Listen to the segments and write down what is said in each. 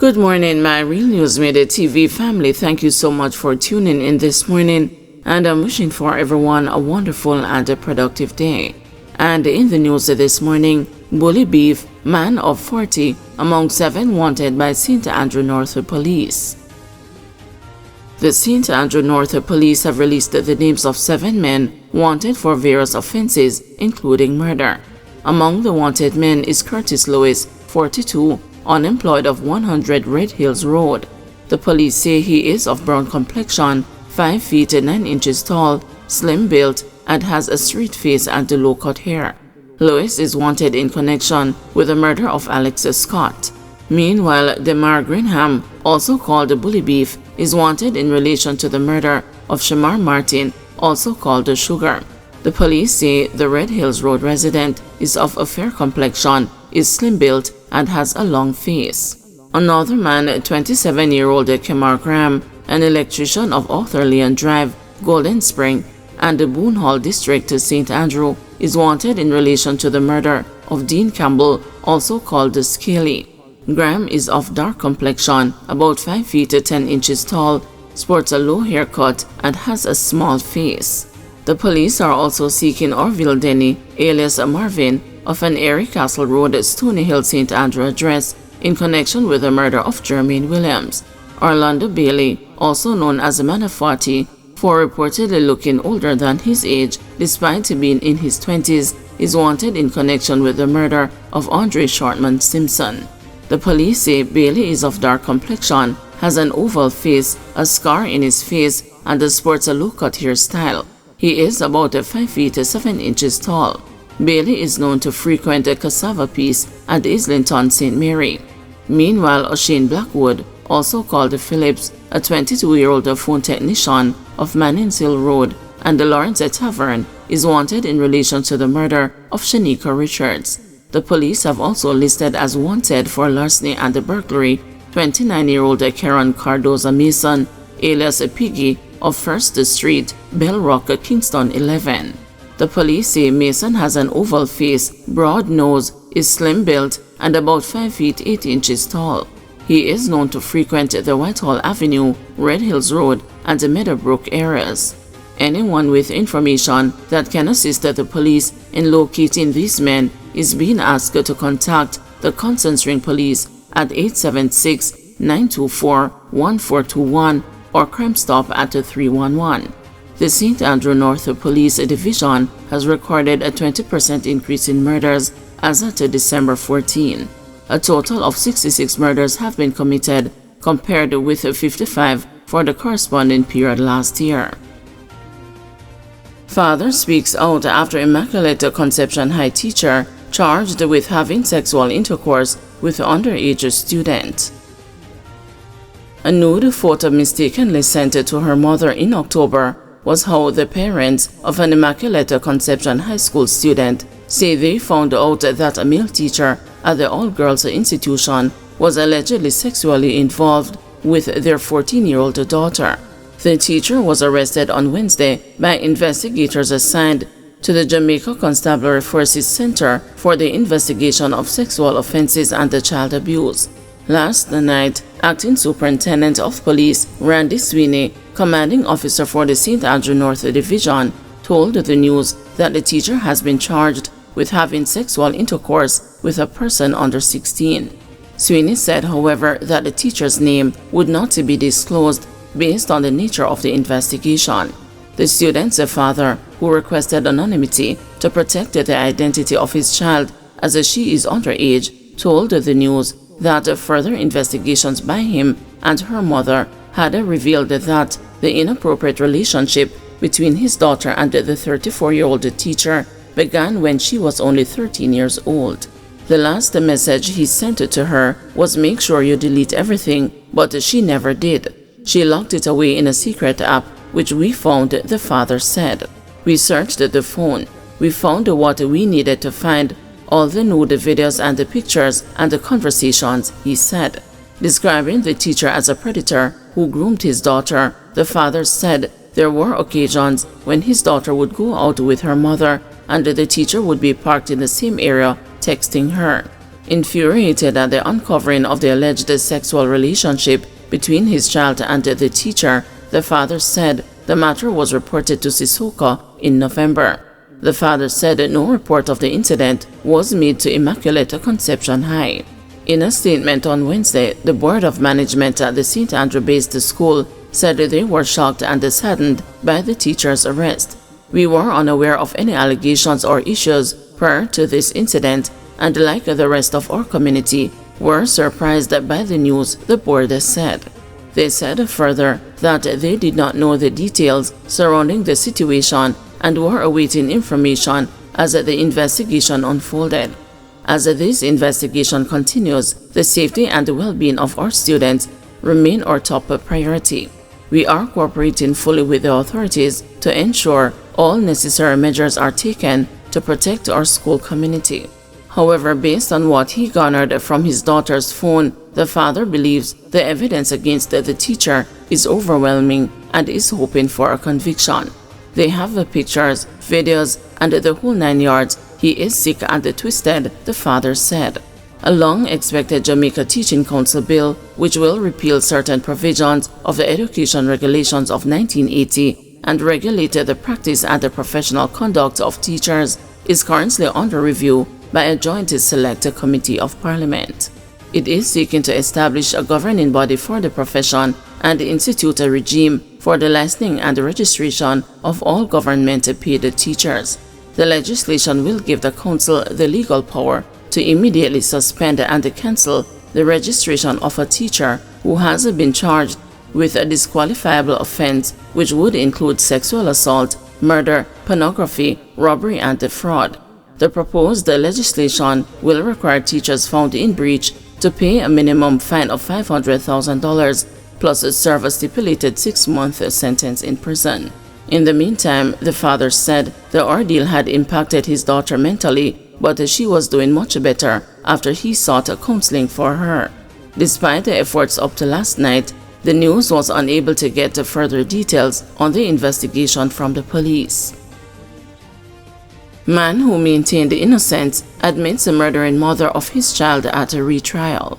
Good morning, my Real News Midday TV family. Thank you so much for tuning in this morning, and I'm wishing for everyone a wonderful and a productive day. And in the news this morning, bully beef, man of 40 among 7 wanted by St. Andrew North Police. The St. Andrew North Police have released the names of 7 men wanted for various offenses, including murder. Among the wanted men is Curtis Lewis, 42, unemployed of 100 Red Hills Road. The police say he is of brown complexion, 5 feet 9 inches tall, slim built, and has a straight face and low-cut hair. Lewis is wanted in connection with the murder of Alex Scott. Meanwhile, Demar Greenham, also called Bully Beef, is wanted in relation to the murder of Shamar Martin, also called Sugar. The police say the Red Hills Road resident is of a fair complexion, is slim-built, and has a long face. Another man, 27-year-old Kemar Graham, an electrician of Arthur Leon Drive, Golden Spring, and the Boone Hall District, St. Andrew, is wanted in relation to the murder of Dean Campbell, also called Scaly. Graham is of dark complexion, about 5 feet 10 inches tall, sports a low haircut, and has a small face. The police are also seeking Orville Denny, alias Marvin, of an Erie Castle Road, Stony Hill, St. Andrew address in connection with the murder of Jermaine Williams. Orlando Bailey, also known as a man of 40, for reportedly looking older than his age despite being in his 20s, is wanted in connection with the murder of Andre Shortman Simpson. The police say Bailey is of dark complexion, has an oval face, a scar in his face, and sports a low-cut hairstyle. He is about 5 feet 7 inches tall. Bailey is known to frequent a Cassava Piece at Islington St. Mary. Meanwhile, O'Shane Blackwood, also called Phillips, a 22-year-old phone technician of Mannings Hill Road and the Lawrence Tavern, is wanted in relation to the murder of Shanika Richards. The police have also listed as wanted for larceny and burglary 29-year-old Karen Cardoza Mason, alias Piggy, of First Street, Bell Rock, Kingston 11. The police say Mason has an oval face, broad nose, is slim-built, and about 5 feet 8 inches tall. He is known to frequent the Whitehall Avenue, Red Hills Road, and the Meadowbrook areas. Anyone with information that can assist the police in locating these men is being asked to contact the Constant Spring Police at 876-924-1421 or Crime Stop at 311. The St. Andrew North Police Division has recorded a 20% increase in murders as at December 14. A total of 66 murders have been committed, compared with 55 for the corresponding period last year. Father speaks out after Immaculate Conception High teacher charged with having sexual intercourse with underage student. A nude photo mistakenly sent to her mother in October was how the parents of an Immaculate Conception High School student say they found out that a male teacher at the all-girls institution was allegedly sexually involved with their 14-year-old daughter. The teacher was arrested on Wednesday by investigators assigned to the Jamaica Constabulary Forces Center for the investigation of sexual offenses and child abuse. Last night, Acting Superintendent of Police Randy Sweeney, commanding officer for the St. Andrew North Division, told the news that the teacher has been charged with having sexual intercourse with a person under 16. Sweeney said, however, that the teacher's name would not be disclosed based on the nature of the investigation. The student's father, who requested anonymity to protect the identity of his child as she is underage, told the news that further investigations by him and her mother had revealed that the inappropriate relationship between his daughter and the 34-year-old teacher began when she was only 13 years old. The last message he sent to her was, "Make sure you delete everything," but she never did. She locked it away in a secret app, which we found, the father said. "We searched the phone. We found what we needed to find, all the nude videos and the pictures and the conversations," he said. Describing the teacher as a predator who groomed his daughter, the father said there were occasions when his daughter would go out with her mother and the teacher would be parked in the same area texting her. Infuriated at the uncovering of the alleged sexual relationship between his child and the teacher, the father said the matter was reported to Sissoko in November. The father said no report of the incident was made to Immaculate Conception High. In a statement on Wednesday, the Board of Management at the St. Andrew-based school said they were shocked and saddened by the teacher's arrest. We were unaware of any allegations or issues prior to this incident, and like the rest of our community, were surprised by the news, the board said. They said further that they did not know the details surrounding the situation and were awaiting information as the investigation unfolded. As this investigation continues, the safety and well-being of our students remain our top priority. We are cooperating fully with the authorities to ensure all necessary measures are taken to protect our school community. However, based on what he garnered from his daughter's phone, the father believes the evidence against the teacher is overwhelming and is hoping for a conviction. They have pictures, videos, and the whole 9 yards. He is sick and twisted, the father said. A long-expected Jamaica Teaching Council bill, which will repeal certain provisions of the Education Regulations of 1980 and regulate the practice and the professional conduct of teachers, is currently under review by a joint select committee of Parliament. It is seeking to establish a governing body for the profession and institute a regime for the licensing and registration of all government-paid teachers. The legislation will give the Council the legal power to immediately suspend and cancel the registration of a teacher who has been charged with a disqualifiable offense, which would include sexual assault, murder, pornography, robbery, and fraud. The proposed legislation will require teachers found in breach to pay a minimum fine of $500,000 plus serve a stipulated 6-month sentence in prison. In the meantime, the father said the ordeal had impacted his daughter mentally, but she was doing much better after he sought counseling for her. Despite the efforts up to last night, the news was unable to get further details on the investigation from the police. Man who maintained innocence admits murdering mother of his child at a retrial.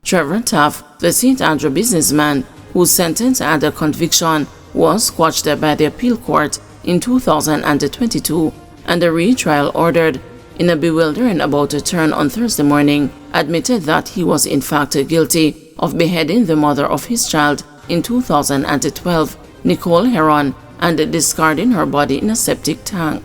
Trevor Taft, the St. Andrew businessman whose sentence and conviction was quashed by the appeal court in 2022 and a retrial ordered in a bewildering about a turn on Thursday morning, admitted that he was in fact guilty of beheading the mother of his child in 2012, Nicole Heron, and discarding her body in a septic tank.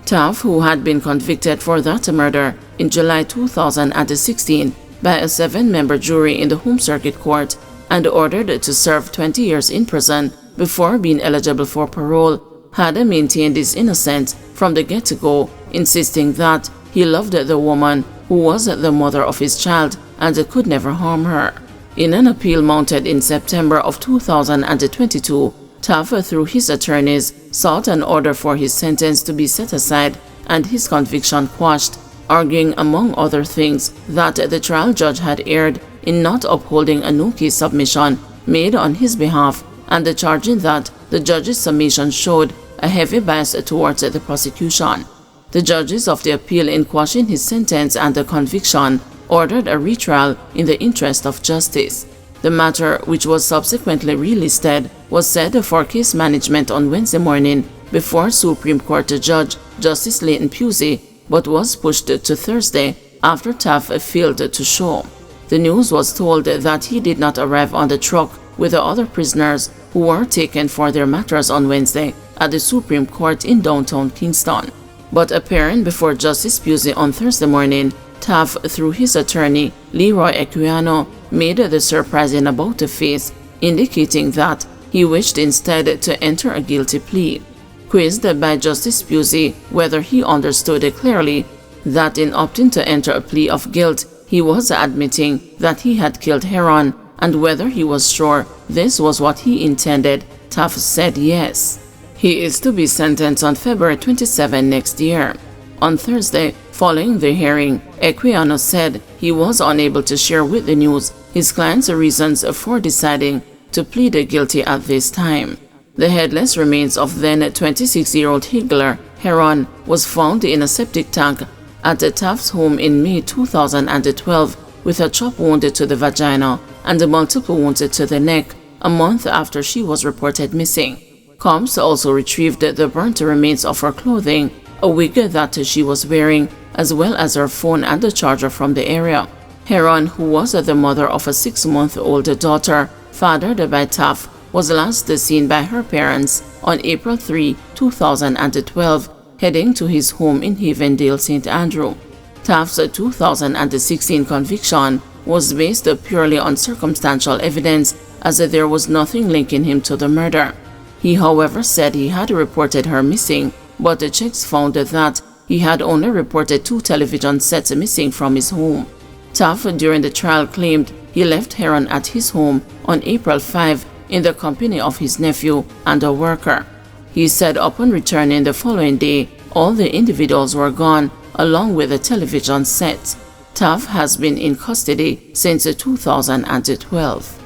Taft, who had been convicted for that murder in July 2016 by a 7-member jury in the Home Circuit Court and ordered to serve 20 years in prison before being eligible for parole, had maintained his innocence from the get-go, insisting that he loved the woman who was the mother of his child and could never harm her. In an appeal mounted in September of 2022, Taft, through his attorneys, sought an order for his sentence to be set aside and his conviction quashed, arguing, among other things, that the trial judge had erred in not upholding a no-case submission made on his behalf and charging that the judge's summation showed a heavy bias towards the prosecution. The judges of the appeal, in quashing his sentence and the conviction, ordered a retrial in the interest of justice. The matter, which was subsequently relisted, was set for case management on Wednesday morning before Supreme Court Judge Justice Leighton Pusey, but was pushed to Thursday after Taft failed to show. The news was told that he did not arrive on the truck with the other prisoners who were taken for their matters on Wednesday at the Supreme Court in downtown Kingston. But appearing before Justice Pusey on Thursday morning, Taft, through his attorney Leroy Equiano, made the surprising about-face, indicating that he wished instead to enter a guilty plea. Quizzed by Justice Pusey whether he understood clearly that in opting to enter a plea of guilt, he was admitting that he had killed Heron, and whether he was sure this was what he intended, Taft said yes. He is to be sentenced on February 27 next year. On Thursday, following the hearing, Equiano said he was unable to share with the news his client's reasons for deciding to plead guilty at this time. The headless remains of then 26-year-old Higler Heron was found in a septic tank at Taft's home in May 2012 with a chop wound to the vagina and multiple wounds to the neck a month after she was reported missing. Cops also retrieved the burnt remains of her clothing, a wig that she was wearing, as well as her phone and the charger from the area. Heron, who was the mother of a 6-month-old daughter fathered by Taft, was last seen by her parents on April 3, 2012, heading to his home in Havendale, St. Andrew. Taft's 2016 conviction was based purely on circumstantial evidence, as there was nothing linking him to the murder. He, however, said he had reported her missing, but the checks found that he had only reported 2 television sets missing from his home. Taft, during the trial, claimed he left Heron at his home on April 5 in the company of his nephew and a worker. He said upon returning the following day, all the individuals were gone, along with the television set. Taft has been in custody since 2012.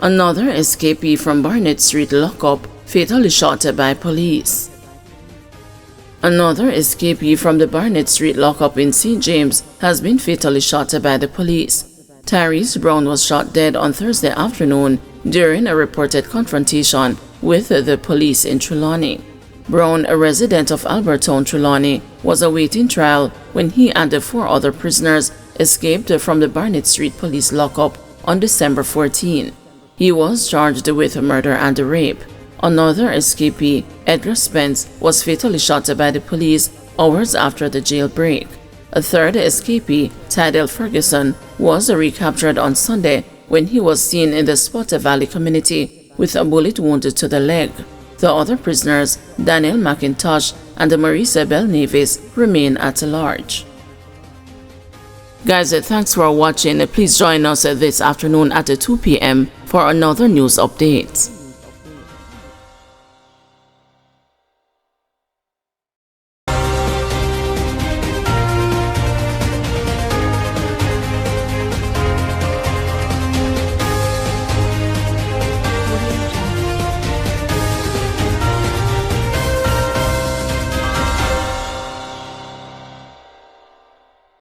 Another escapee from Barnett Street lockup fatally shot by police. Another escapee from the Barnett Street lockup in St. James has been fatally shot by the police. Tyrese Brown was shot dead on Thursday afternoon during a reported confrontation with the police in Trelawney. Brown, a resident of Albertown, Trelawney, was awaiting trial when he and the 4 other prisoners escaped from the Barnett Street police lockup on December 14. He was charged with murder and rape. Another escapee, Edgar Spence, was fatally shot by the police hours after the jailbreak. A third escapee, Tydell Ferguson, was recaptured on Sunday when he was seen in the Spotter Valley community with a bullet wound to the leg. The other prisoners, Daniel McIntosh and Marisa Bell Nevis, remain at large. Guys, thanks for watching. Please join us this afternoon at 2 p.m. for another news update.